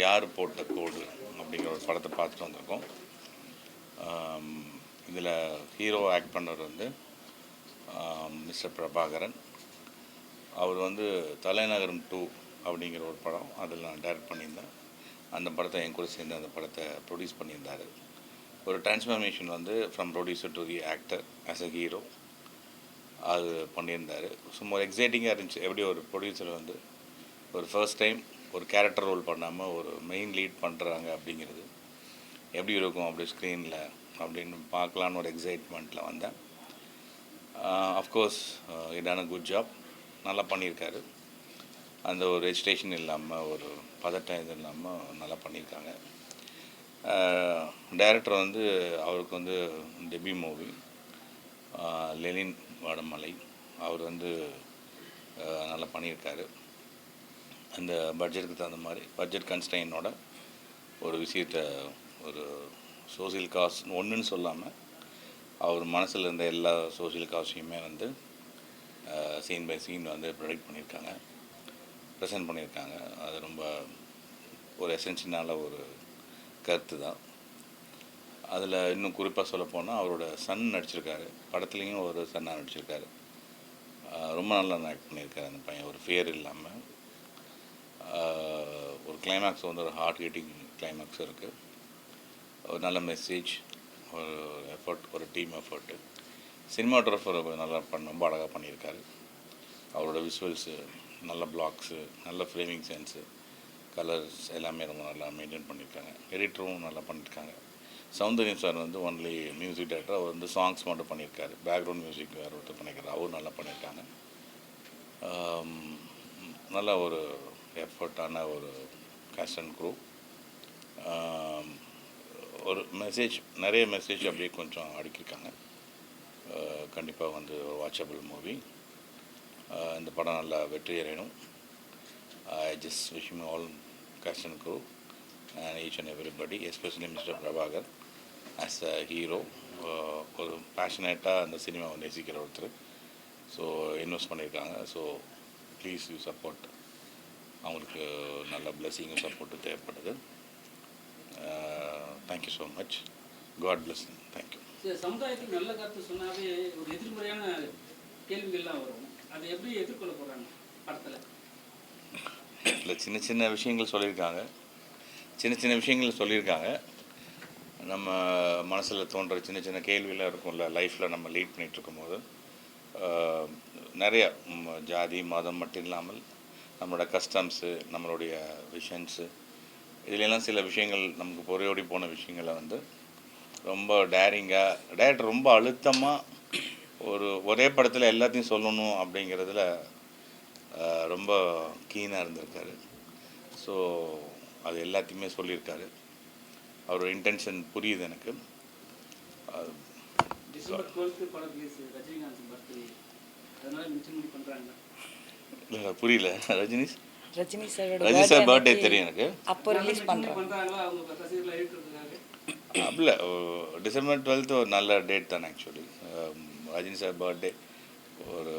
யார் போட்ட கோடு அப்படிங்கிற ஒரு படத்தை பார்த்துட்டு வந்திருக்கோம். இதில் ஹீரோ ஆக்ட் பண்ணவர் வந்து மிஸ்டர் பிரபாகரன். அவர் வந்து தலைநகரம் 2 அப்படிங்கிற ஒரு படம் அதில் நான் டைரக்ட் பண்ணியிருந்தேன். அந்த படத்தை என் கூட சேர்ந்து அந்த படத்தை ப்ரொடியூஸ் பண்ணியிருந்தார். ஒரு டிரான்ஸ்ஃபர்மேஷன் வந்து from producer to the actor as a hero அது பண்ணியிருந்தார். சும்மா எக்ஸைட்டிங்காக இருந்துச்சு. எப்படி ஒரு ப்ரொடியூசர் வந்து ஒரு ஃபர்ஸ்ட் டைம் ஒரு கேரக்டர் ரோல் பண்ணாமல் ஒரு மெயின் லீட் பண்ணுறாங்க அப்படிங்கிறது எப்படி இருக்கும் அப்படி ஸ்க்ரீனில் அப்படின்னு பார்க்கலான்னு ஒரு எக்ஸைட்மெண்ட்டில் வந்தேன். அஃப்கோர்ஸ் இதான குட் ஜாப், நல்லா பண்ணியிருக்காரு. அந்த ஒரு ரெஜிஸ்ட்ரேஷன் இல்லாமல் ஒரு பதட்டம் இது இல்லாமல் நல்லா பண்ணியிருக்காங்க. டைரக்டர் வந்து அவருக்கு வந்து டெபியூ மூவி லெனின் வாடமலை, அவர் வந்து நல்லா பண்ணியிருக்காரு. அந்த பட்ஜெட்டுக்கு தகுந்த மாதிரி பட்ஜெட் கன்ஸ்ட்ரெயினோட ஒரு விஷயத்தை ஒரு சோசியல் காஸ் ஒன்றுன்னு சொல்லாமல் அவர் மனசில் இருந்த எல்லா சோசியல் காஸையுமே வந்து சீன் பை சீன் வந்து ப்ரொடக்ட் பண்ணியிருக்காங்க, ப்ரெசென்ட் பண்ணியிருக்காங்க. அது ரொம்ப ஒரு எசென்ஷியலான ஒரு கருத்து தான். அதில் இன்னும் குறிப்பாக சொல்லப்போனால் அவரோட சன் நடிச்சிருக்காரு, படத்துலேயும் ஒரு சன்னாக நடிச்சிருக்காரு. ரொம்ப நல்லா ஆக்ட் பண்ணியிருக்காரு அந்த பையன், ஒரு ஃபியர் இல்லாமல். ஒரு கிளைமேக்ஸ் வந்து ஒரு ஹார்ட் ஹீட்டிங் கிளைமேக்ஸ் இருக்குது. ஒரு நல்ல மெசேஜ், ஒரு எஃபர்ட், ஒரு டீம் எஃபர்ட்டு. சினிமாட்டோகிராஃபர் நல்லா ரொம்ப அழகாக பண்ணியிருக்காரு. அவரோட விஷுவல்ஸு, நல்ல பிளாக்ஸு, நல்ல ஃப்ரேமிங் சென்ஸு, கலர்ஸ் எல்லாமே ரொம்ப நல்லா மெயின்டைன் பண்ணியிருக்காங்க. எடிட்டரும் நல்லா பண்ணியிருக்காங்க. சௌந்தர்யம் சார் வந்து ஒன்லி மியூசிக் டைரக்டர், அவர் வந்து சாங்ஸ் மட்டும் பண்ணியிருக்காரு. பேக்ரவுண்ட் மியூசிக் வேறு ஒருத்தர் பண்ணியிருக்காரு, அவரும் நல்லா பண்ணியிருக்காங்க. நல்ல ஒரு எஃபர்ட்டான ஒரு கேஸ்ட் அண்ட் க்ரூ. ஒரு மெசேஜ், நிறைய மெசேஜ் அப்படியே கொஞ்சம் அடுக்கியிருக்காங்க. கண்டிப்பாக வந்து ஒரு வாட்சபிள் மூவி. இந்த படம் நல்லா வெற்றி அடையணும். I just wish him all cast and crew and each and everybody, especially Mr. Prabhakar as a hero. ஒரு பேஷனேட்டாக அந்த சினிமாவை நேசிக்கிற ஒருத்தர். ஸோ இன்வெஸ்ட் பண்ணியிருக்காங்க. So please you support. அவங்களுக்கு நல்ல பிளெஸிங்கும் சப்போர்ட்டும் தேவைப்படுது. Thank you so much. God bless. Thank you. சமுதாயத்துக்கு நல்ல கருத்து சொன்னாவே ஒரு எதிர்மறையான கேள்விகள்லாம் வரும். அதை எப்படி எதிர்கொள்ள போகிறாங்க படத்தில்? இல்லை, சின்ன சின்ன விஷயங்கள் சொல்லியிருக்காங்க. நம்ம மனசில் தோன்ற சின்ன சின்ன கேள்வியெலாம் இருக்கும்ல, லைஃப்பில் நம்ம லீட் பண்ணிகிட்ருக்கும்போது நிறைய ஜாதி மதம் மட்டும் இல்லாமல் நம்மளோட கஸ்டம்ஸு, நம்மளுடைய விஷன்ஸு, இதிலெல்லாம் சில விஷயங்கள் நமக்கு பொறையோடி போன விஷயங்களை வந்து ரொம்ப டைரக்டர் ரொம்ப அழுத்தமாக ஒரே படத்தில் எல்லாத்தையும் சொல்லணும் அப்படிங்கிறதுல ரொம்ப கீனாக இருந்திருக்காரு. ஸோ அது எல்லாத்தையுமே சொல்லியிருக்காரு. அவரோட இன்டென்ஷன் புரியுது எனக்கு. இல்லை புரியல. ரஜினி சார் பர்த்டே தெரியும் எனக்கு. அப்போ ரிலீஸ் பண்ணுறாங்க. அப்படில டிசம்பர் 12 ஒரு நல்ல டேட் தானே ஆக்சுவலி. ரஜினி சார் பர்த்டே ஒரு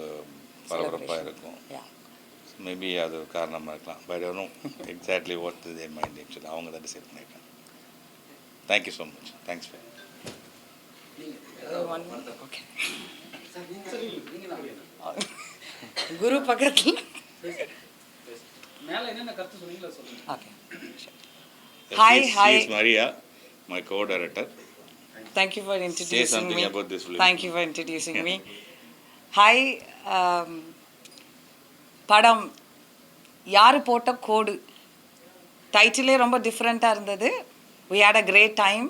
பரபரப்பாக இருக்கும். மேபி அது ஒரு காரணமாக இருக்கலாம். பட் ஒன்றும் exactly what is their mind actually அவங்க தான் டிசைட் பண்ணியிருக்காங்க. Thank you so much. Thanks for Guru பக்கத்தில் மேலே என்னென்ன கருத்து சொன்னீங்களா சொல்லுங்கள். Okay. Hi hi Maria, my co-director. Thank you for introducing Say something me. about this film. Thank you for introducing me. Hi. படம் யார் போட்ட கோடு டைட்டிலே ரொம்ப டிஃப்ரெண்ட்டாக இருந்தது. we had a great time.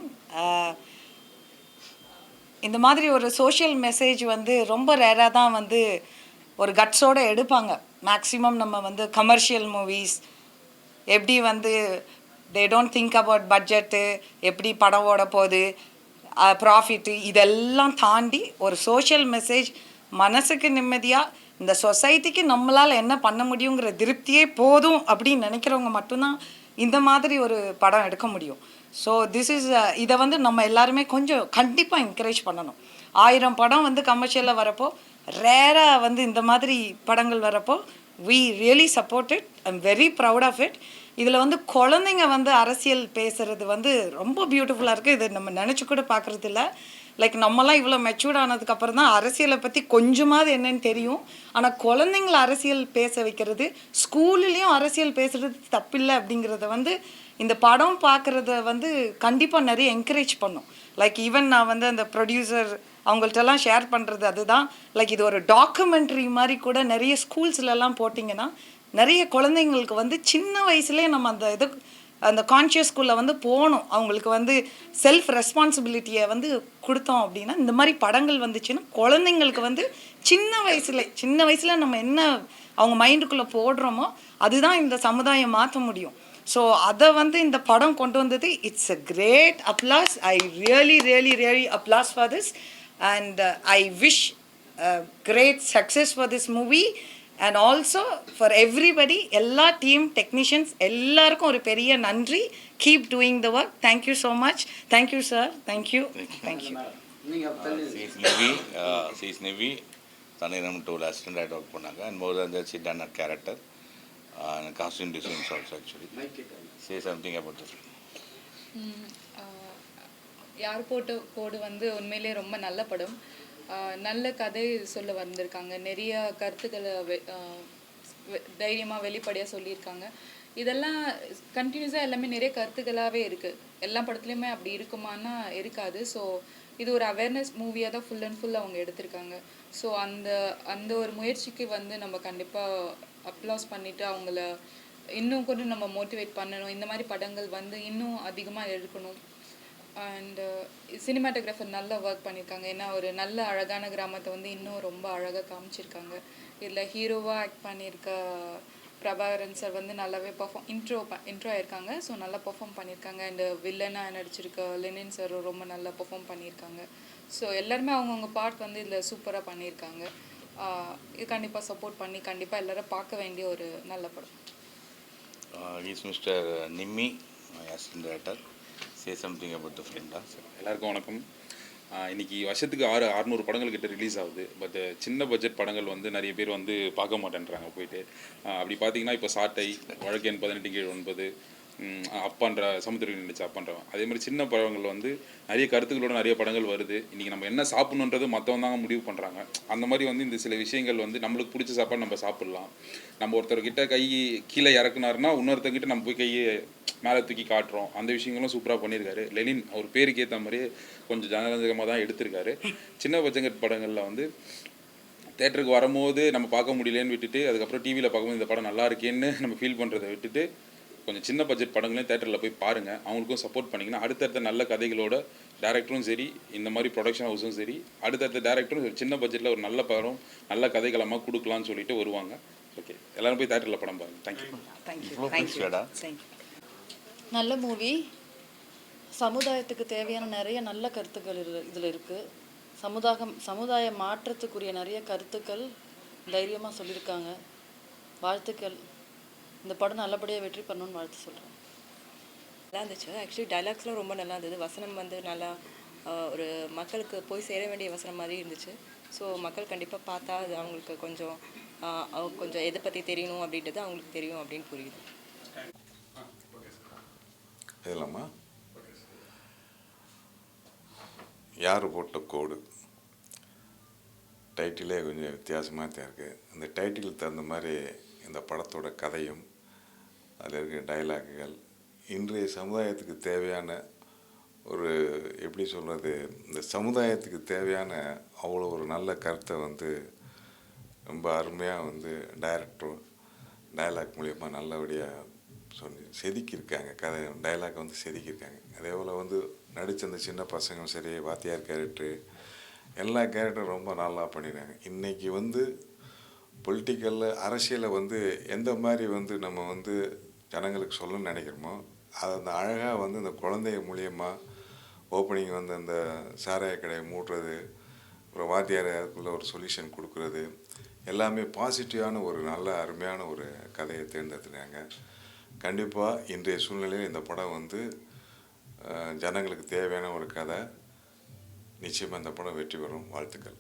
இந்த மாதிரி ஒரு சோஷியல் மெசேஜ் வந்து ரொம்ப ரேராக தான் வந்து ஒரு கட்ஸோடு எடுப்பாங்க. மேக்ஸிமம் நம்ம வந்து கமர்ஷியல் மூவிஸ் எப்படி வந்து they don't think about budget, எப்படி படம் ஓட போகுது, ப்ராஃபிட்டு, இதெல்லாம் தாண்டி ஒரு சோஷியல் மெசேஜ், மனசுக்கு நிம்மதியாக இந்த சொசைட்டிக்கு நம்மளால் என்ன பண்ண முடியுங்கிற திருப்தியே போதும் அப்படின்னு நினைக்கிறவங்க மட்டும்தான் இந்த மாதிரி ஒரு படம் எடுக்க முடியும். ஸோ திஸ் இஸ் இதை வந்து நம்ம எல்லாருமே கொஞ்சம் கண்டிப்பாக என்கரேஜ் பண்ணணும். 1000 படம் வந்து கமர்ஷியலில் வரப்போ, ரேராக வந்து இந்த மாதிரி படங்கள் வரப்போ we really support it. I'm very proud of it. இதில் வந்து குழந்தைங்க வந்து அரசியல் பேசுகிறது வந்து ரொம்ப பியூட்டிஃபுல்லாக இருக்குது. இது நம்ம நினச்சி கூட பார்க்குறது இல்லை. லைக் நம்மலாம் இவ்வளோ மெச்சூர்ட் ஆனதுக்கப்புறம் தான் அரசியலை பற்றி கொஞ்சமாவது என்னன்னு தெரியும். ஆனால் குழந்தைங்கள அரசியல் பேச வைக்கிறது, ஸ்கூல்லேயும் அரசியல் பேசுகிறது தப்பில்லை அப்படிங்கிறத வந்து இந்த படம் பார்க்குறத வந்து கண்டிப்பாக நிறைய என்கரேஜ் பண்ணும். லைக் ஈவன் நான் வந்து அந்த ப்ரொடியூசர் அவங்கள்ட்டெல்லாம் ஷேர் பண்ணுறது அதுதான். லைக் இது ஒரு டாக்குமெண்ட்ரி மாதிரி கூட நிறைய ஸ்கூல்ஸ்லலாம் போட்டிங்கன்னா நிறைய குழந்தைங்களுக்கு வந்து சின்ன வயசுலேயே நம்ம அந்த கான்ஷியஸ்குள்ளே வந்து போகணும். அவங்களுக்கு வந்து செல்ஃப் ரெஸ்பான்சிபிலிட்டியை வந்து கொடுத்தோம் அப்படின்னா, இந்த மாதிரி படங்கள் வந்துச்சுன்னா குழந்தைங்களுக்கு வந்து சின்ன வயசில் நம்ம என்ன அவங்க மைண்டுக்குள்ளே போடுறோமோ அதுதான் இந்த சமுதாயம் மாற்ற முடியும். ஸோ அதை வந்து இந்த படம் கொண்டு வந்தது, it's a great applause. I really applause for this and I wish great success for this movie and also for everybody. எல்லா டீம் டெக்னீஷியன்ஸ் எல்லாருக்கும் ஒரு பெரிய நன்றி. Keep doing the work. Thank you so much. Thank you sir. Thank you. சீஸ் நிவி தன்னிடம் டூல் assistant ஆகிட்டு ஒர்க் பண்ணாங்க. And more than that she done a character and costume designs also actually. Say something about the film. யார் போட்ட கோடு வந்து உண்மையிலே ரொம்ப நல்ல படம். நல்ல கதை சொல்ல வந்திருக்காங்க. நிறைய கருத்துக்களை தைரியமாக வெளிப்படையாக சொல்லியிருக்காங்க. இதெல்லாம் கண்டினியூஸாக எல்லாமே நிறைய கருத்துக்களாகவே இருக்குது. எல்லா படத்துலையுமே அப்படி இருக்குமானா இருக்காது. ஸோ இது ஒரு அவேர்னஸ் மூவியாக தான் ஃபுல் அண்ட் ஃபுல் அவங்க எடுத்திருக்காங்க. ஸோ அந்த ஒரு முயற்சிக்கு வந்து நம்ம கண்டிப்பாக அப்ளாஸ் பண்ணிவிட்டு அவங்கள இன்னும் கூட நம்ம மோட்டிவேட் பண்ணணும். இந்த மாதிரி படங்கள் வந்து இன்னும் அதிகமாக எடுக்கணும். அண்டு சினிமாட்டோகிராஃபர் நல்லா ஒர்க் பண்ணியிருக்காங்க. ஏன்னா ஒரு நல்ல அழகான கிராமத்தை வந்து இன்னும் ரொம்ப அழகாக காமிச்சிருக்காங்க. இதில் ஹீரோவாக ஆக்ட் பண்ணியிருக்க பிரபாகரன் சார் வந்து நல்லாவே இன்ட்ரோ ஆயிருக்காங்க. ஸோ நல்லா பெர்ஃபார்ம் பண்ணியிருக்காங்க. அண்டு வில்லனாக நடிச்சிருக்க லெனின் சார் ரொம்ப நல்லா பெர்ஃபார்ம் பண்ணியிருக்காங்க. ஸோ எல்லாருமே அவங்கவுங்க பார்ட் வந்து இதில் சூப்பராக பண்ணியிருக்காங்க. இது கண்டிப்பாக சப்போர்ட் பண்ணி கண்டிப்பாக எல்லோரும் பார்க்க வேண்டிய ஒரு நல்ல படம். Is mister Nimmi, assistant director. Say something about the film தான். எல்லாருக்கும் வணக்கம். இன்றைக்கி வருஷத்துக்கு 600 படங்கள் கிட்ட ரிலீஸ் ஆகுது. பட் சின்ன பட்ஜெட் படங்கள் வந்து நிறைய பேர் வந்து பார்க்க மாட்டேன்றாங்க போயிட்டு. அப்படி பார்த்தீங்கன்னா இப்போ சாட்டை, வழக்கெண் 18/9, அப்பான்ற சமுத்திரம் நினைச்சு அப்பான்றவன், அதே மாதிரி சின்ன படங்கள் வந்து நிறைய கருத்துக்களோட நிறைய படங்கள் வருது. இன்றைக்கி நம்ம என்ன சாப்பிட்ணுன்றது மற்றவங்க தாங்க முடிவு பண்ணுறாங்க. அந்த மாதிரி வந்து இந்த சில விஷயங்கள் வந்து நம்மளுக்கு பிடிச்ச சாப்பாடு நம்ம சாப்பிட்லாம். நம்ம ஒருத்தர்கிட்ட கை கீழே இறக்குனாருன்னா இன்னொருத்தர்கிட்ட நம்ம போய் கையை மேலே தூக்கி காட்டுறோம். அந்த விஷயங்களும் சூப்பராக பண்ணியிருக்காரு. லெனின் அவர் பேருக்கு ஏற்ற மாதிரியே கொஞ்சம் ஜனரஞ்சகமாக தான் எடுத்திருக்காரு. சின்ன பட்ஜெட் படங்களில் வந்து தேட்டருக்கு வரும்போது நம்ம பார்க்க முடியலன்னு விட்டுட்டு அதுக்கப்புறம் டிவியில் பார்க்கும்போது இந்த படம் நல்லா இருக்கேன்னு நம்ம ஃபீல் பண்ணுறதை விட்டுட்டு கொஞ்சம் சின்ன பட்ஜெட் படங்களையும் தேட்டரில் போய் பாருங்கள். அவங்களுக்கும் சப்போர்ட் பண்ணிங்கன்னா அடுத்தடுத்த நல்ல கதைகளோட டேரக்டரும் சரி, இந்த மாதிரி ப்ரொடக்ஷன் ஹவுஸும் சரி, அடுத்தடுத்த டேரக்டரும் சின்ன பட்ஜெட்டில் ஒரு நல்ல படம் நல்ல கதைகளமாக கொடுக்கலான்னு சொல்லிட்டு வருவாங்க. ஓகே, எல்லாரும் போய் தேட்டரில் படம் பாருங்கள். தேங்க்யூ. நல்ல மூவி. சமுதாயத்துக்கு தேவையான நிறைய நல்ல கருத்துக்கள் இதில் இருக்குது. சமுதாய மாற்றத்துக்குரிய நிறைய கருத்துக்கள் தைரியமாக சொல்லியிருக்காங்க. வாழ்த்துக்கள். இந்த படம் நல்லபடியாக வெற்றி பண்ணணும்னு வாழ்த்து சொல்கிறேன். நல்லா இருந்துச்சு. ஆக்சுவலி டைலாக்ஸ்லாம் ரொம்ப நல்லா இருந்தது. வசனம் வந்து நல்லா ஒரு மக்களுக்கு போய் சேர வேண்டிய வசனம் மாதிரி இருந்துச்சு. ஸோ மக்கள் கண்டிப்பாக பார்த்தா அது அவங்களுக்கு கொஞ்சம் எதை பற்றி தெரியணும் அப்படின்றது அவங்களுக்கு தெரியும் அப்படின்னு புரியுது. இதெல்லாமா யார் போட்ட கோடு டைட்டிலே கொஞ்சம் வித்தியாசமாக தான் இருக்குது. அந்த டைட்டிலுக்கு தகுந்த மாதிரி இந்த படத்தோட கதையும் அதில் இருக்க டைலாக்குகள் இன்றைய சமுதாயத்துக்கு தேவையான ஒரு எப்படி சொல்கிறது, இந்த சமுதாயத்துக்கு தேவையான அவ்வளோ ஒரு நல்ல கருத்தை வந்து ரொம்ப அருமையாக வந்து டைரக்டரும் டைலாக் மூலயமா நல்லபடியாக செதுக்கியிருக்காங்க. கதை டைலாக் வந்து செதுக்கியிருக்காங்க. அதே போல் வந்து நடித்த அந்த சின்ன பசங்களும் சரி, வாத்தியார் கேரக்டரு, எல்லா கேரக்டரும் ரொம்ப நல்லா பண்ணிடுறாங்க. இன்றைக்கி வந்து பொலிட்டிக்கலில் அரசியலை வந்து எந்த மாதிரி வந்து நம்ம வந்து ஜனங்களுக்கு சொல்லணும்னு நினைக்கிறோமோ அது அந்த அழகாக வந்து இந்த குழந்தைங்க மூலியமாக ஓப்பனிங் வந்து அந்த சாராய கடையை மூடுறது, அப்புறம் வாத்தியார் அதுக்குள்ளே ஒரு சொல்யூஷன் கொடுக்குறது, எல்லாமே பாசிட்டிவான ஒரு நல்ல அருமையான ஒரு கதையை தேர்ந்தெடுத்துனாங்க. கண்டிப்பாக இன்றைய சூழ்நிலையில் இந்த படம் வந்து ஜனங்களுக்கு தேவையான ஒரு கதை. நிச்சயமாக இந்த படம் வெற்றி பெறும். வாழ்த்துக்கள்.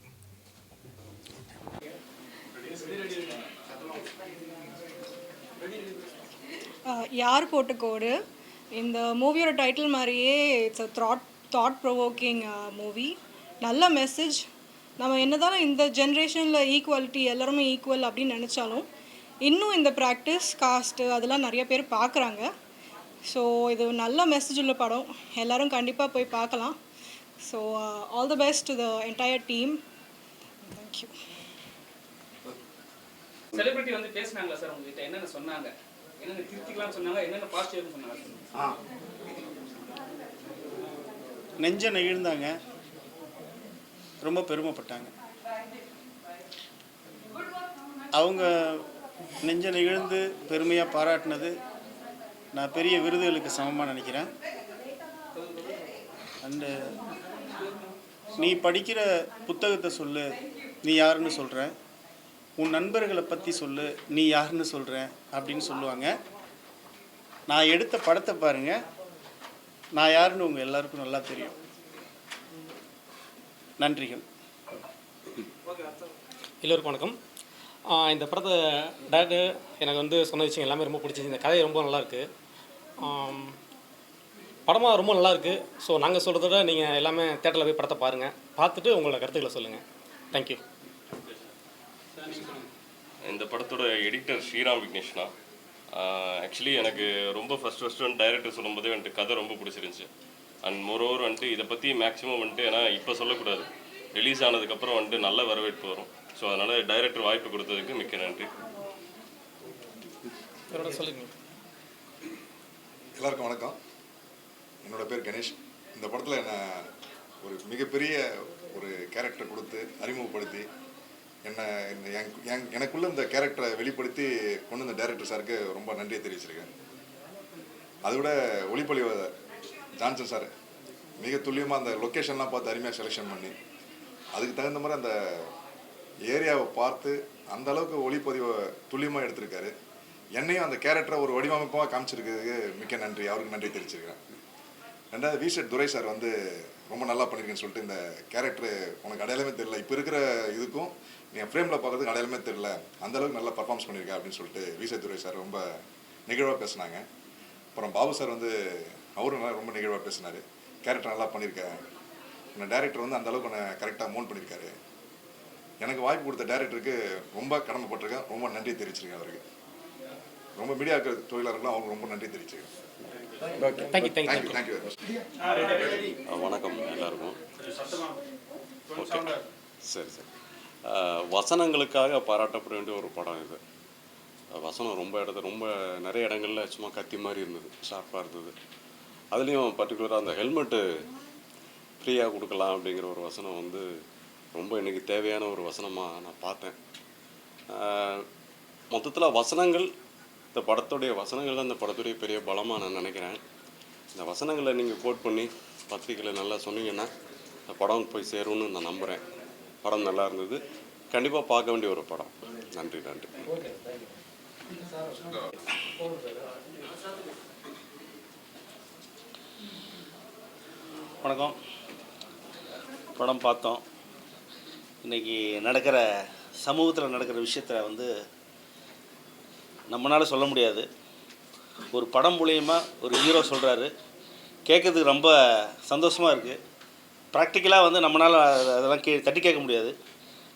யார் போட்ட கோடு இந்த மூவியோட டைட்டில் மாதிரியே it's a thought provoking movie. நல்ல மெசேஜ். நம்ம என்னதான் இந்த ஜென்ரேஷனில் ஈக்குவாலிட்டி எல்லாருமே ஈக்குவல் அப்படின்னு நினச்சாலும் இன்னும் இந்த ப்ராக்டிஸ் காஸ்ட்டு அதெல்லாம் நிறைய பேர் பார்க்குறாங்க. ஸோ இது நல்ல மெசேஜ் உள்ள படம், எல்லோரும் கண்டிப்பாக போய் பார்க்கலாம். So all the best to the entire team. Thank you. Celebrity வந்து பேசினாங்களா சார் உங்ககிட்ட? என்னென்ன சொன்னாங்க? என்னென்ன திருத்திக்கலாம்னு சொன்னாங்க? என்னென்ன பாசிட்டிவ்னு சொன்னாங்க? நெஞ்ச நெகிழ்ந்தாங்க, ரொம்ப பெருமைப்பட்டாங்க. அவங்க நெஞ்ச நெகிழ்ந்து பெருமையாக பாராட்டினது நான் பெரிய விருதுகளுக்கு சமமாக நினைக்கிறேன். அண்டு நீ படிக்கிற புத்தகத்தை சொல்லு, நீ யாருன்னு சொல்கிற, உன் நண்பர்களை பற்றி சொல்லு, நீ யாருன்னு சொல்கிற அப்படின்னு சொல்லுவாங்க. நான் எடுத்த படத்தை பாருங்கள், நான் யாருன்னு உங்கள் எல்லாருக்கும் நல்லா தெரியும். நன்றிகள். எல்லோருக்கும் வணக்கம். இந்த படத்தை டேரக்டர் எனக்கு வந்து சொன்ன விஷயம் எல்லாமே ரொம்ப பிடிச்சிச்சு. இந்த கதை ரொம்ப நல்லாயிருக்கு, படமாக ரொம்ப நல்லாயிருக்கு. ஸோ நாங்கள் சொல்கிறத விட நீங்கள் எல்லாமே தேட்டரில் போய் படத்தை பாருங்கள், பார்த்துட்டு உங்களோட கருத்துக்களை சொல்லுங்கள். தேங்க்யூ. இந்த படத்தோட எடிட்டர் ஸ்ரீராம் விக்னேஷ்னா. ஆக்சுவலி எனக்கு ரொம்ப ஃபஸ்ட்டு வந்து டைரக்டர் சொல்லும்போதே வந்துட்டு கதை ரொம்ப பிடிச்சிருந்துச்சி. அண்ட் மோரோவர் வந்துட்டு இதை பற்றி மேக்ஸிமம் வந்துட்டு ஏன்னா இப்போ சொல்லக்கூடாது, ரிலீஸ் ஆனதுக்கப்புறம் வந்துட்டு நல்ல வரவேற்பு வரும். ஸோ அதனால் டைரக்டர் வாய்ப்பு கொடுத்ததுக்கு மிக்க நன்றி. சொல்லுங்கள். எல்லாருக்கும் வணக்கம். என்னோடய பேர் கணேஷ். இந்த படத்தில் என்னை ஒரு மிகப்பெரிய ஒரு கேரக்டர் கொடுத்து அறிமுகப்படுத்தி என்னை எனக்குள்ளே இந்த கேரக்டரை வெளிப்படுத்தி கொண்டு வந்த டைரக்டர் சாருக்கு ரொம்ப நன்றியை தெரிவிச்சிருக்கேன். அதோட ஒளிப்பொழிவு ஜான்சன் சார் மிக துல்லியமாக அந்த லொக்கேஷன்லாம் பார்த்து அருமையாக செலெக்ஷன் பண்ணி அதுக்கு தகுந்த மாதிரி அந்த ஏரியாவை பார்த்து அந்த அளவுக்கு ஒளிப்பதிவை துல்லியமாக எடுத்திருக்காரு. என்னையும் அந்த கேரக்டரை ஒரு வடிவமைப்பாக காமிச்சிருக்கிறதுக்கு மிக்க நன்றி, அவருக்கு நன்றி தெரிவிச்சிருக்கிறேன். ரெண்டாவது விசெட் துரை சார் வந்து ரொம்ப நல்லா பண்ணியிருக்கேன்னு சொல்லிட்டு இந்த கேரக்டர் உனக்கு அடையாளமே தெரியல, இப்போ இருக்கிற இதுக்கும் நீ ஃப்ரேமில் பார்க்குறதுக்கு அடையாளமே தெரியல, அந்தளவுக்கு நல்லா பர்ஃபார்மன்ஸ் பண்ணியிருக்கேன் அப்படின்னு சொல்லிட்டு விசெட் துரை சார் ரொம்ப நெகிழ்வாக பேசினாங்க. அப்புறம் பாபு சார் வந்து அவரும் நல்லா ரொம்ப நெகிழ்வாக பேசினார். கேரக்டர் நல்லா பண்ணியிருக்கேன், இந்த டேரக்டர் வந்து அந்தளவுக்கு என்னை கரெக்டாக மோன் பண்ணியிருக்காரு. எனக்கு வாய்ப்பு கொடுத்த டேரக்டருக்கு ரொம்ப கடமைப்பட்டிருக்கேன், ரொம்ப நன்றி தெரிவிச்சிருக்கேன் அவருக்கு. ரொம்ப மீடியா தொழிலாளர்களும் அவங்க ரொம்ப நன்றி தெரிவிச்சிருக்கேன். தேங்க்யூ. வணக்கம் எல்லாருக்கும். ஓகே, சரி. வசனங்களுக்காக பாராட்டப்பட வேண்டிய ஒரு படம் இது. வசனம் ரொம்ப நிறைய இடங்களில் சும்மா கத்தி மாதிரி இருந்தது, ஷார்ப்பாக இருந்தது. அதுலேயும் பர்டிகுலராக அந்த ஹெல்மெட்டு ஃப்ரீயாக கொடுக்கலாம் அப்படிங்கிற ஒரு வசனம் வந்து ரொம்ப எனக்கு தேவையான ஒரு வசனமாக நான் பார்த்தேன். மொத்தத்தில் வசனங்கள், இந்த படத்துடைய வசனங்கள் தான் இந்த படத்துடைய பெரிய பலமாக நான் நினைக்கிறேன். இந்த வசனங்களை நீங்கள் கோட் பண்ணி பத்திரிக்கையில் நல்லா சொன்னீங்கன்னா இந்த படம் போய் சேரும்னு நான் நம்புகிறேன். படம் நல்லா இருந்தது, கண்டிப்பாக பார்க்க வேண்டிய ஒரு படம். நன்றி. வணக்கம். படம் பார்த்தோம். இன்றைக்கி நடக்கிற சமூகத்தில் நடக்கிற விஷயத்தை வந்து நம்மளால் சொல்ல முடியாது. ஒரு படம் மூலயமா ஒரு ஹீரோ சொல்கிறாரு, கேட்குறதுக்கு ரொம்ப சந்தோஷமாக இருக்குது. ப்ராக்டிக்கலாக வந்து நம்மளால் அதெல்லாம் தட்டி கேட்க முடியாது.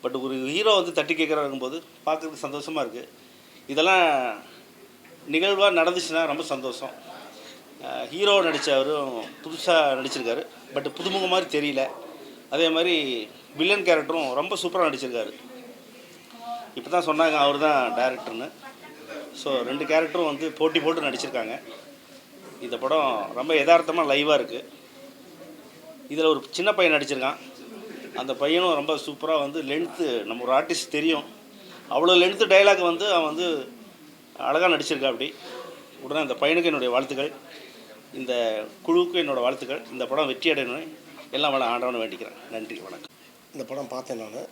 பட் ஒரு ஹீரோ வந்து தட்டி கேட்குறாங்கும்போது பார்க்குறதுக்கு சந்தோஷமாக இருக்குது. இதெல்லாம் நிகழ்வாக நடந்துச்சுன்னா ரொம்ப சந்தோஷம். ஹீரோ நடித்தவரும் புதுசாக நடிச்சிருக்காரு, பட் புதுமுக மாதிரி தெரியல. அதே மாதிரி வில்லன் கேரக்டரும் ரொம்ப சூப்பராக நடிச்சிருக்காரு. இப்போ தான் சொன்னாங்க அவர் தான் டைரக்டர்னு. ஸோ 2 கேரக்டரும் வந்து போட்டு நடிச்சிருக்காங்க. இந்த படம் ரொம்ப யதார்த்தமாக லைவாக இருக்குது. இதில் ஒரு சின்ன பையன் நடிச்சிருக்கான். அந்த பையனும் ரொம்ப சூப்பராக வந்து லென்த்து, நம்ம ஒரு ஆர்டிஸ்ட் தெரியும், அவ்வளோ லென்த்து டைலாக் வந்து அவன் வந்து அழகாக நடிச்சிருக்கா. அப்படி உடனே அந்த பையனுக்கு என்னுடைய வாழ்த்துக்கள், இந்த குழுவுக்கு என்னோடய வாழ்த்துக்கள். இந்த படம் வெற்றி அடையணும் எல்லாம் ஆண்டவனை வேண்டிக்கிறேன். நன்றி, வணக்கம். இந்த படம் பார்த்தேன் நான்.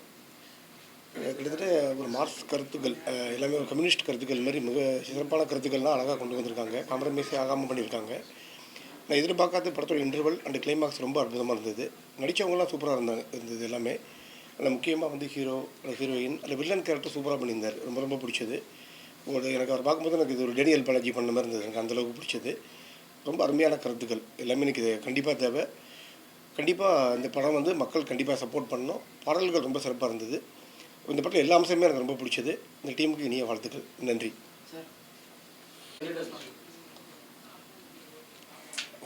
கிட்டத்தட்ட ஒரு மார்க்ஸ் கருத்துக்கள் எல்லாமே ஒரு கம்யூனிஸ்ட் கருத்துக்கள் மாதிரி மிக சிறப்பான கருத்துக்கள்லாம் அழகாக கொண்டு வந்திருக்காங்க. காம்ப்ரமைஸே ஆகாமல் பண்ணியிருக்காங்க. நான் எதிர்பார்க்காத படத்தோட இன்டர்வல் அண்ட் கிளைமாக்ஸ் ரொம்ப அற்புதமாக இருந்தது. நடித்தவங்களாம் சூப்பராக இருந்தது எல்லாமே. அதில் முக்கியமாக வந்து ஹீரோ, ஹீரோயின், அதில் வில்லன் கேரக்டர் சூப்பராக பண்ணியிருந்தார். ரொம்ப பிடிச்சது. எனக்கு அவர் பார்க்கும்போது எனக்கு இது ஒரு டேனியல் பாலாஜி பண்ண மாதிரி இருந்தது. எனக்கு அந்தளவுக்கு பிடிச்சது. ரொம்ப அருமையான கருத்துக்கள் எல்லாமே எனக்கு இது கண்டிப்பாக தேவை. கண்டிப்பாக இந்த படம் வந்து மக்கள் கண்டிப்பாக சப்போர்ட் பண்ணணும். பாடல்கள் ரொம்ப சிறப்பாக இருந்தது. இந்த படத்தில் எல்லா அம்சமே எனக்கு ரொம்ப பிடிச்சது. இந்த டீமுக்கு இனிய வாழ்த்துக்கள். நன்றி.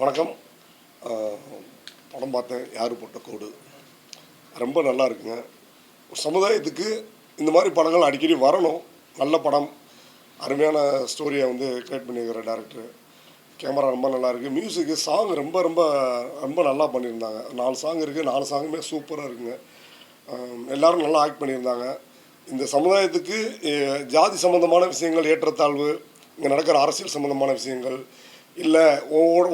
வணக்கம். படம் பார்த்தேன், யார் போட்ட கோடு. ரொம்ப நல்லா இருக்குங்க. சமுதாயத்துக்கு இந்த மாதிரி படங்கள் அடிக்கடி வரணும். நல்ல படம், அருமையான ஸ்டோரியை வந்து கிரியேட் பண்ணியிருக்கிற டேரக்டர். கேமரா ரொம்ப நல்லா இருக்குது. மியூசிக்கு, சாங் ரொம்ப ரொம்ப ரொம்ப நல்லா பண்ணியிருந்தாங்க. 4 சாங் இருக்குது. 4 சாங்குமே சூப்பராக இருக்குங்க. எல்லோரும் நல்லா ஆக்ட் பண்ணியிருந்தாங்க. இந்த சமுதாயத்துக்கு ஜாதி சம்மந்தமான விஷயங்கள், ஏற்றத்தாழ்வு, இங்கே நடக்கிற அரசியல் சம்மந்தமான விஷயங்கள், இல்லை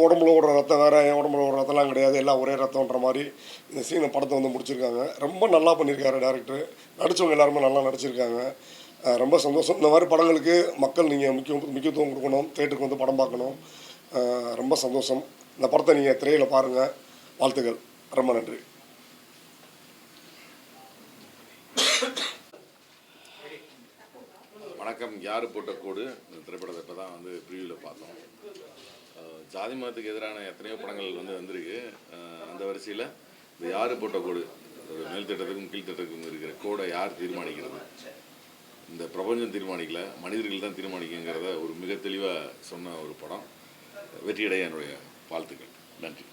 உடம்புல ஓடுற ரத்தம் வேறு, என் உடம்புல ஓடுற ரத்தம்லாம் கிடையாது, எல்லாம் ஒரே ரத்தம்ன்ற மாதிரி இந்த சீனை படத்தை வந்து முடிச்சிருக்காங்க. ரொம்ப நல்லா பண்ணியிருக்காரு டேரக்டர். நடித்தவங்க எல்லாருமே நல்லா நடிச்சிருக்காங்க. ரொம்ப சந்தோஷம். இந்த மாதிரி படங்களுக்கு மக்கள் நீங்கள் முக்கியத்துவம் கொடுக்கணும். தேட்டருக்கு வந்து படம் பார்க்கணும். ரொம்ப சந்தோஷம். இந்த படத்தை நீங்கள் திரையில் பாருங்கள். வாழ்த்துக்கள். ரொம்ப நன்றி. வணக்கம். யார் போட்ட கோடு இந்த திரைப்படத்தை இப்போ தான் வந்து ப்ரிவியூவில் பார்த்தோம். ஜாதி மதத்துக்கு எதிரான எத்தனையோ படங்கள் வந்திருக்கு. அந்த வரிசையில் இந்த யார் போட்ட கோடு, மேல் திட்டத்துக்கும் கீழ்த்திட்டத்துக்கும் இருக்கிற கோடை யார் தீர்மானிக்கிறது? இந்த பிரபஞ்சம் தீர்மானிக்கல, மனிதர்கள் தான் தீர்மானிக்குங்கிறத ஒரு மிக தெளிவாக சொன்ன ஒரு படம். வெற்றியடைய என்னுடைய வாழ்த்துக்கள். நன்றி.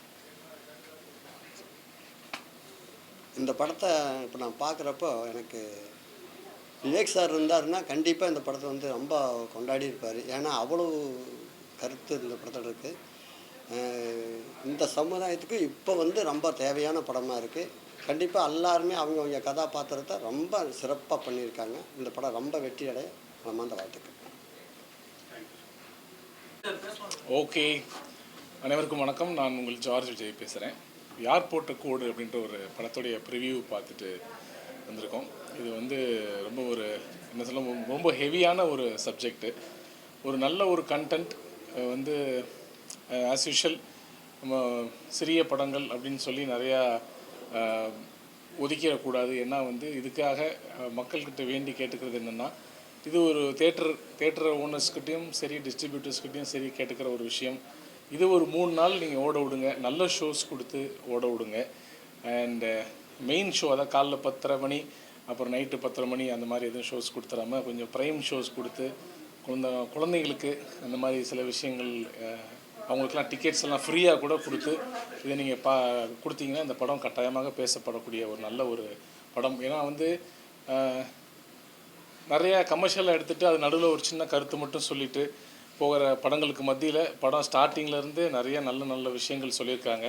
இந்த படத்தை இப்போ நான் பார்க்குறப்போ எனக்கு விவேக் சார் இருந்தாருன்னா கண்டிப்பாக இந்த படத்தை வந்து ரொம்ப கொண்டாடி இருப்பார். ஏன்னா அவ்வளோ கருத்து இந்த படத்தில் இருக்குது. இந்த சமுதாயத்துக்கு இப்போ வந்து ரொம்ப தேவையான படமாக இருக்குது. கண்டிப்பாக எல்லாருமே அவங்க கதாபாத்திரத்தை ரொம்ப சிறப்பாக பண்ணியிருக்காங்க. இந்த படம் ரொம்ப வெற்றி அடைய அந்த வாழ்த்துக்கள். ஓகே, அனைவருக்கும் வணக்கம். நான் உங்கள் ஜார்ஜ் விஜய் பேசுகிறேன். யார் போட்ட கோடு அப்படின்ற ஒரு படத்துடைய ப்ரிவியூ பார்த்துட்டு வந்திருக்கோம். இது வந்து ரொம்ப ஒரு என்ன சொல்ல, ரொம்ப ஹெவியான ஒரு சப்ஜெக்டு. ஒரு நல்ல ஒரு கண்டென்ட் வந்து ஆஸ் யூஷுவல் நம்ம சிறிய படங்கள் அப்படின்னு சொல்லி நிறையா ஒதுக்கிடக்கூடாது. ஏன்னா வந்து இதுக்காக மக்கள்கிட்ட வேண்டி கேட்டுக்கிறது என்னென்னா, இது ஒரு தேட்டர் ஓனர்ஸ்கிட்டையும் சரி, டிஸ்ட்ரிபியூட்டர்ஸ்கிட்டையும் சரி கேட்டுக்கிற ஒரு விஷயம். இது ஒரு 3 நாள் நீங்கள் ஓட விடுங்க, நல்ல ஷோஸ் கொடுத்து ஓட விடுங்க. அண்டு மெயின் ஷோ, அதாவது காலைல 10:30 மணி அப்புறம் நைட்டு 10:30 மணி அந்த மாதிரி எதுவும் ஷோஸ் கொடுத்துடாமல் கொஞ்சம் ப்ரைம் ஷோஸ் கொடுத்து குழந்தைங்களுக்கு அந்த மாதிரி சில விஷயங்கள் அவங்களுக்குலாம் டிக்கெட்ஸ் எல்லாம் ஃப்ரீயாக கூட கொடுத்து இதை நீங்கள் கொடுத்தீங்கன்னா இந்த படம் கட்டாயமாக பேசப்படக்கூடிய ஒரு நல்ல ஒரு படம். ஏன்னா வந்து நிறையா கமர்ஷியலாக எடுத்துகிட்டு அது நடுவில் ஒரு சின்ன கருத்து மட்டும் சொல்லிவிட்டு போகிற படங்களுக்கு மத்தியில் படம் ஸ்டார்டிங்லேருந்து நிறைய நல்ல நல்ல விஷயங்கள் சொல்லியிருக்காங்க.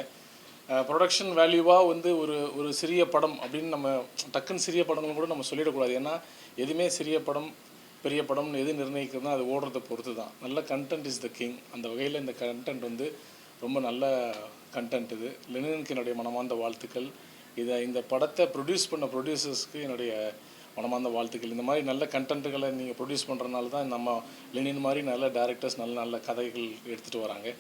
ப்ரொடக்ஷன் வேல்யூவாக வந்து ஒரு சிறிய படம் அப்படின்னு நம்ம டக்குன்னு சிறிய படங்கள் கூட நம்ம சொல்லிடக்கூடாது. ஏன்னா எதுவுமே சிறிய படம் பெரிய படம்னு எது நிர்ணயிக்கிறதுனா அது ஓடுறதை பொறுத்து தான். நல்ல கண்டென்ட் இஸ் த கிங். அந்த வகையில் இந்த கண்டென்ட் வந்து ரொம்ப நல்ல கண்டென்ட். இது லெனினுக்கு என்னுடைய மனமார்ந்த வாழ்த்துக்கள். இந்த படத்தை ப்ரொடியூஸ் பண்ண ப்ரொடியூசர்ஸ்க்கு என்னுடைய மனமார்ந்த வாழ்த்துக்கள். இந்த மாதிரி நல்ல கண்டென்ட்டுகளை நீங்கள் ப்ரொடியூஸ் பண்ணுறதுனால தான் நம்ம லெனின் மாதிரி நல்ல டேரக்டர்ஸ் நல்ல நல்ல கதைகள் எடுத்துகிட்டு வராங்க.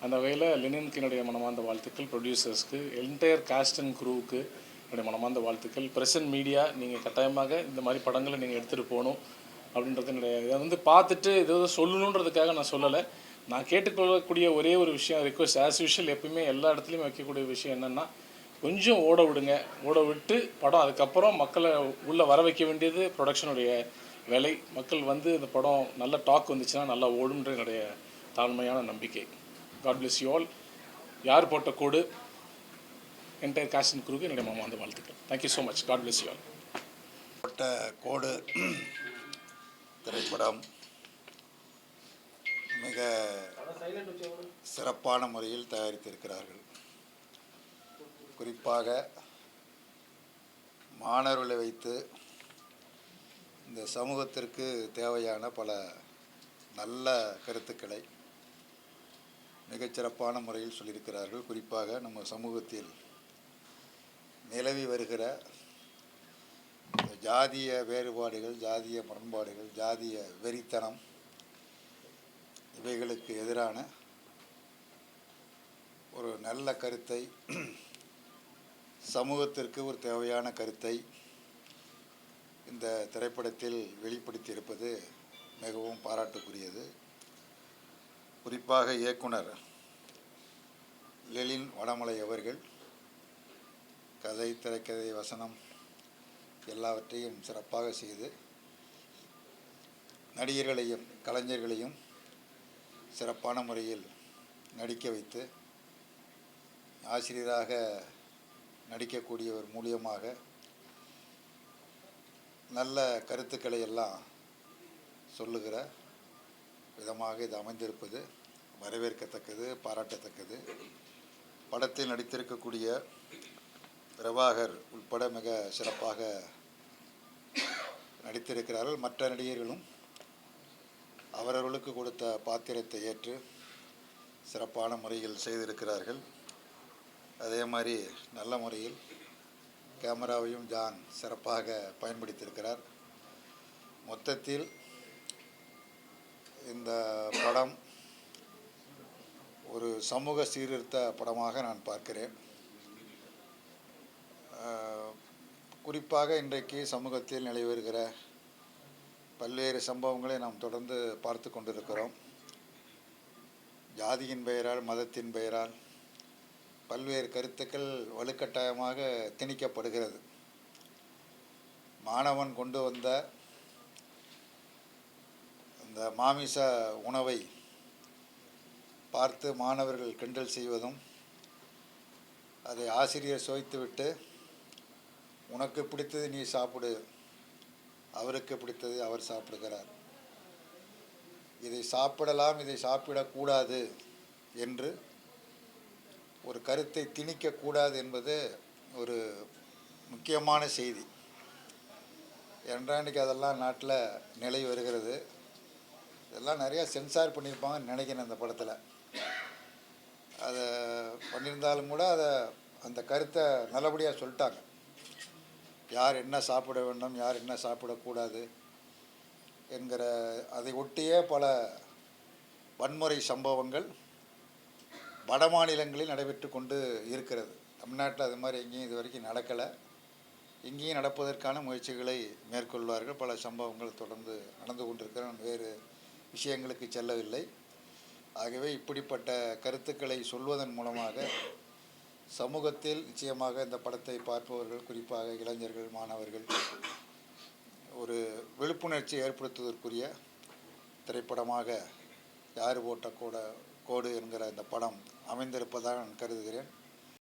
அந்த வகையில் லெனினுக்கு என்னுடைய மனமார்ந்த வாழ்த்துக்கள். ப்ரொடியூசர்ஸ்க்கு, என்டையர் காஸ்ட் அண்ட் க்ரூவுக்கு என்னுடைய மனமார்ந்த வாழ்த்துக்கள். ப்ரெசன்ட் மீடியா, நீங்கள் கட்டாயமாக இந்த மாதிரி படங்களை நீங்கள் எடுத்துகிட்டு போகணும் அப்படின்றது என்னுடைய இதை வந்து பார்த்துட்டு ஏதோ சொல்லணுன்றதுக்காக நான் சொல்லலை. நான் கேட்டுக்கொள்ளக்கூடிய ஒரே ஒரு விஷயம், ரிக்வெஸ்ட் ஆஸ் யூஷுவல் எப்பயுமே எல்லா இடத்துலையும் வைக்கக்கூடிய விஷயம் என்னென்னா, கொஞ்சம் ஓட விடுங்க. ஓட விட்டு படம் அதுக்கப்புறம் மக்களை உள்ளே வர வைக்க வேண்டியது ப்ரொடக்ஷனுடைய வேலை. மக்கள் வந்து இந்த படம் நல்ல டாக் வந்துச்சுன்னா நல்லா ஓடுன்ற என்னுடைய தாழ்மையான நம்பிக்கை. God bless you all. யார் போட்ட கோடு, என்டையர் காஸ்ட் அண்ட் க்ரூக்கு என்னுடைய மனமார்ந்த வாழ்த்துக்கள். Thank you so much. God bless you all. போட்ட கோடு திரைப்படம் மிக சிறப்பான முறையில் தயாரித்திருக்கிறார்கள். குறிப்பாக மாணவர்களை வைத்து இந்த சமூகத்திற்கு தேவையான பல நல்ல கருத்துக்களை மிகச்சிறப்பான முறையில் சொல்லியிருக்கிறார்கள். குறிப்பாக நம்ம சமூகத்தில் நிலவி வருகிற ஜாதிய வேறுபாடுகள், ஜாதிய முரண்பாடுகள், ஜாதிய வெறித்தனம், இவைகளுக்கு எதிரான ஒரு நல்ல கருத்தை, சமூகத்திற்கு ஒரு தேவையான கருத்தை இந்த திரைப்படத்தில் வெளிப்படுத்தியிருப்பது மிகவும் பாராட்டுக்குரியது. குறிப்பாக இயக்குனர் லெலின் வடமலை அவர்கள் கதை, திரைக்கதை, வசனம் எல்லாவற்றையும் சிறப்பாக செய்து நடிகர்களையும் கலைஞர்களையும் சிறப்பான முறையில் நடிக்க வைத்து ஆசிரியராக நடிக்கக்கூடியவர் மூலியமாக நல்ல கருத்துக்களை எல்லாம் சொல்லுகிற விதமாக இது அமைந்திருப்பது வரவேற்கத்தக்கது, பாராட்டத்தக்கது. படத்தில் நடித்திருக்கக்கூடிய பிரபாகர் உட்பட மிக சிறப்பாக நடித்திருக்கிறார்கள். மற்ற நடிகர்களும் அவரவர்களுக்கு கொடுத்த பாத்திரத்தை ஏற்று சிறப்பான முறையில் செய்திருக்கிறார்கள். அதே மாதிரி நல்ல முறையில் கேமராவையும் ஜான் சிறப்பாக பயன்படுத்தியிருக்கிறார். மொத்தத்தில் இந்த படம் ஒரு சமூக சீர்திருத்த படமாக நான் பார்க்கிறேன். குறிப்பாக இன்றைக்கு சமூகத்தில் நிலை வருகிற பல்வேறு சம்பவங்களை நாம் தொடர்ந்து பார்த்து கொண்டிருக்கிறோம். ஜாதியின் பெயரால், மதத்தின் பெயரால் பல்வேறு கருத்துக்கள் வலுக்கட்டாயமாக திணிக்கப்படுகிறது. மாணவன் கொண்டு வந்த அந்த மாமிச உணவை பார்த்து மாணவர்கள் கிண்டல் செய்வதும், அதை ஆசிரியர் சுவைத்துவிட்டு உனக்கு பிடித்தது நீ சாப்பிடு, அவருக்கு பிடித்தது அவர் சாப்பிடுகிறார், இதை சாப்பிடலாம், இதை சாப்பிடக்கூடாது என்று ஒரு கருத்தை திணிக்கக்கூடாது என்பது ஒரு முக்கியமான செய்தி. என்றால் இன்றைக்கி அதெல்லாம் நாட்டில் நிலை வருகிறது. இதெல்லாம் நிறையா சென்சார் பண்ணியிருப்பாங்கன்னு நினைக்கிறேன் அந்த படத்தில். அதை பண்ணியிருந்தாலும் கூட அந்த கருத்தை நல்லபடியாக சொல்லிட்டாங்க. யார் என்ன சாப்பிட வேண்டும், யார் என்ன சாப்பிடக்கூடாது என்கிற அதை ஒட்டியே பல வன்முறை சம்பவங்கள் வட மாநிலங்களில் நடைபெற்று கொண்டு இருக்கிறது. தமிழ்நாட்டில் அது மாதிரி எங்கேயும் இது வரைக்கும் நடக்கலை. இங்கேயும் நடப்பதற்கான முயற்சிகளை மேற்கொள்வார்கள். பல சம்பவங்கள் தொடர்ந்து நடந்து கொண்டிருக்கிற வேறு விஷயங்களுக்கு செல்லவில்லை. ஆகவே இப்படிப்பட்ட கருத்துக்களை சொல்வதன் மூலமாக சமூகத்தில் நிச்சயமாக இந்த படத்தை பார்ப்பவர்கள், குறிப்பாக இளைஞர்கள், மாணவர்கள், ஒரு விழிப்புணர்ச்சி ஏற்படுத்துவதற்குரிய திரைப்படமாக யார் போட்ட கோடு என்கிற இந்த படம் அமைந்திருப்பதாக நான் கருதுகிறேன்.